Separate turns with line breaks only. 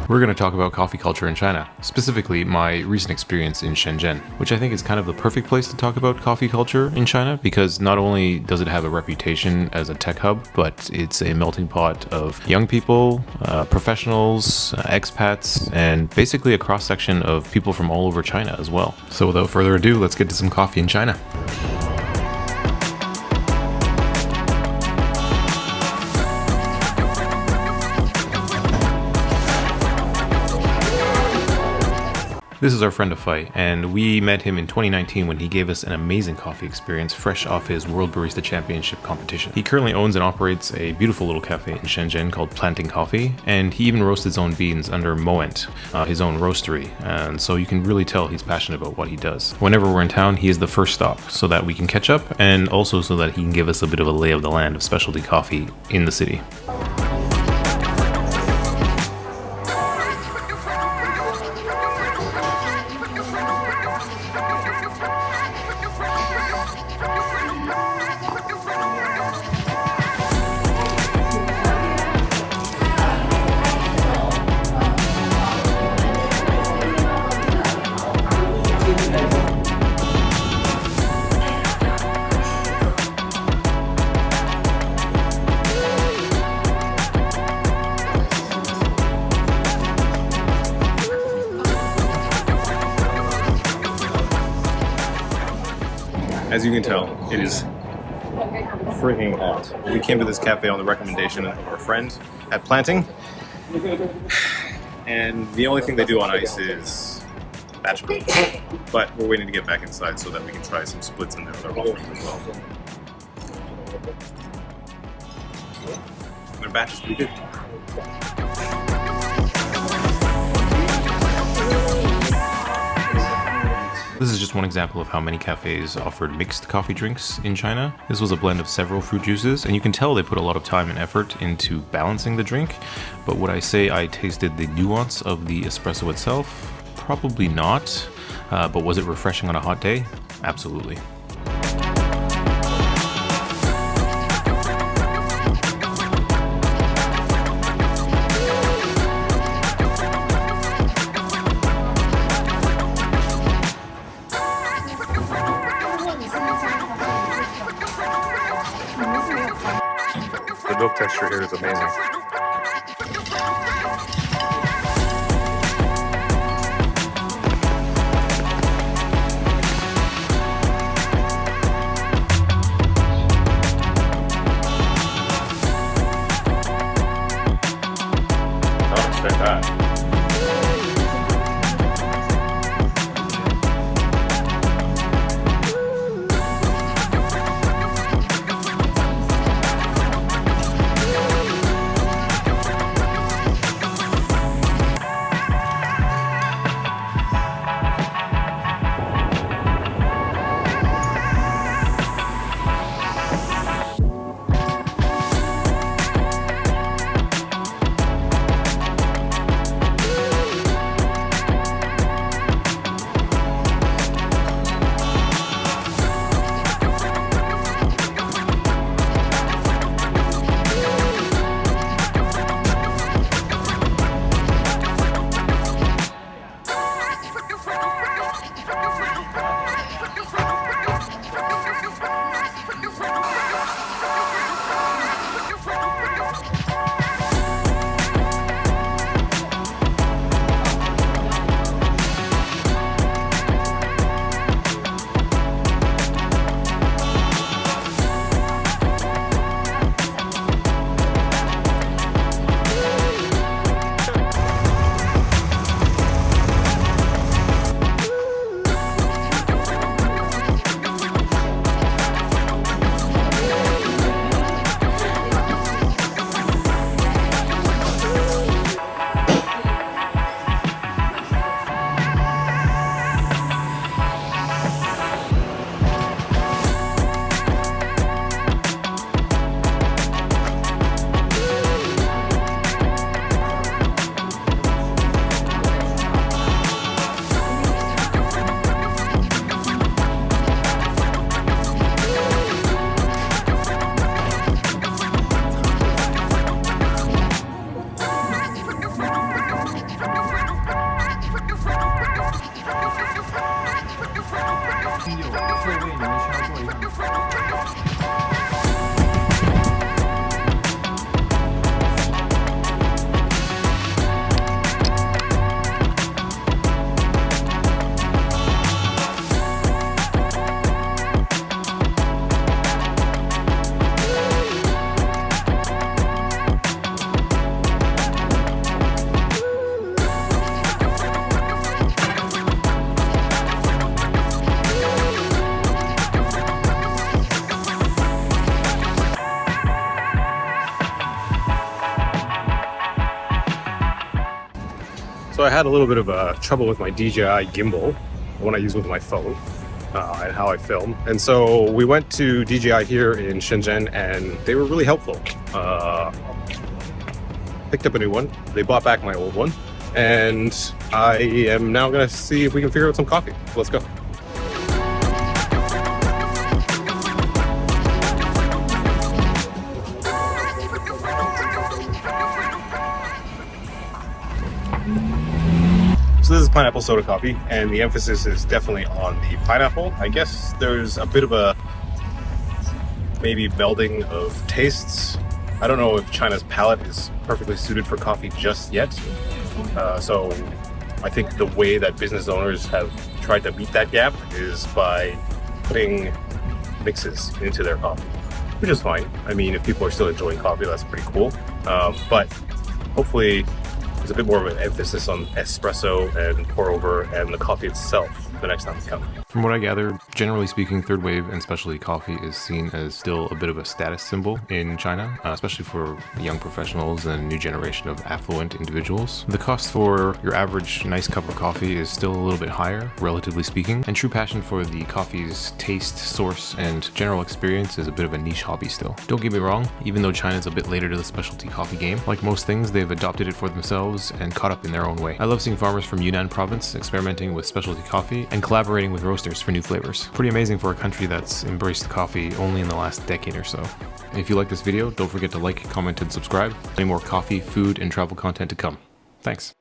We're going to talk about coffee culture in China, specifically my recent experience in Shenzhen, which I think is kind of the perfect place to talk about coffee culture in China because not only does it have a reputation as a tech hub, but it's a melting pot of young people, professionals, expats, and basically a cross-section of people from all over China as well. So without further ado, let's get to some coffee in China. This is our friend Afai, and we met him in 2019 when he gave us an amazing coffee experience fresh off his World Barista Championship competition. He currently owns and operates a beautiful little cafe in Shenzhen called Planting Coffee, and he even roasts his own beans under Moent, his own roastery, and so you can really tell he's passionate about what he does. Whenever we're in town, he is the first stop so that we can catch up, and also so that he can give us a bit of a lay of the land of specialty coffee in the city. As you can tell, it is freaking hot. We came to this cafe on the recommendation of our friend at Planting, and the only thing they do on ice is batch brew. But we're waiting to get back inside so that we can try some splits in their other offerings as well. Their batch is pretty good. This is just one example of how many cafes offered mixed coffee drinks in China. This was a blend of several fruit juices, and you can tell they put a lot of time and effort into balancing the drink. But would I say I tasted the nuance of the espresso itself? Probably not. But was it refreshing on a hot day? Absolutely. The milk texture here is amazing. Don't expect that.
So I had a little bit of trouble with my DJI Gimbal, the one I use with my phone, and how I film. And so we went to DJI here in Shenzhen, and they were really helpful. Picked up a new one. They bought back my old one, and I am now gonna see if we can figure out some coffee. Let's go. So this is pineapple soda coffee, and the emphasis is definitely on the pineapple. I guess there's a bit of a maybe melding of tastes. I don't know if China's palate is perfectly suited for coffee just yet. So I think the way that business owners have tried to meet that gap is by putting mixes into their coffee, which is fine. I mean, if people are still enjoying coffee, that's pretty cool. But hopefully there's a bit more of an emphasis on espresso and pour over and the coffee itself the next time we come.
From what I gather, generally speaking, third wave and specialty coffee is seen as still a bit of a status symbol in China, especially for young professionals and a new generation of affluent individuals. The cost for your average nice cup of coffee is still a little bit higher, relatively speaking, and true passion for the coffee's taste, source, and general experience is a bit of a niche hobby still. Don't get me wrong, even though China's a bit later to the specialty coffee game, like most things, they've adopted it for themselves and caught up in their own way. I love seeing farmers from Yunnan province experimenting with specialty coffee and collaborating with roasters for new flavors. Pretty amazing for a country that's embraced coffee only in the last decade or so. And if you like this video, don't forget to like, comment, and subscribe. Any more coffee, food, and travel content to come. Thanks.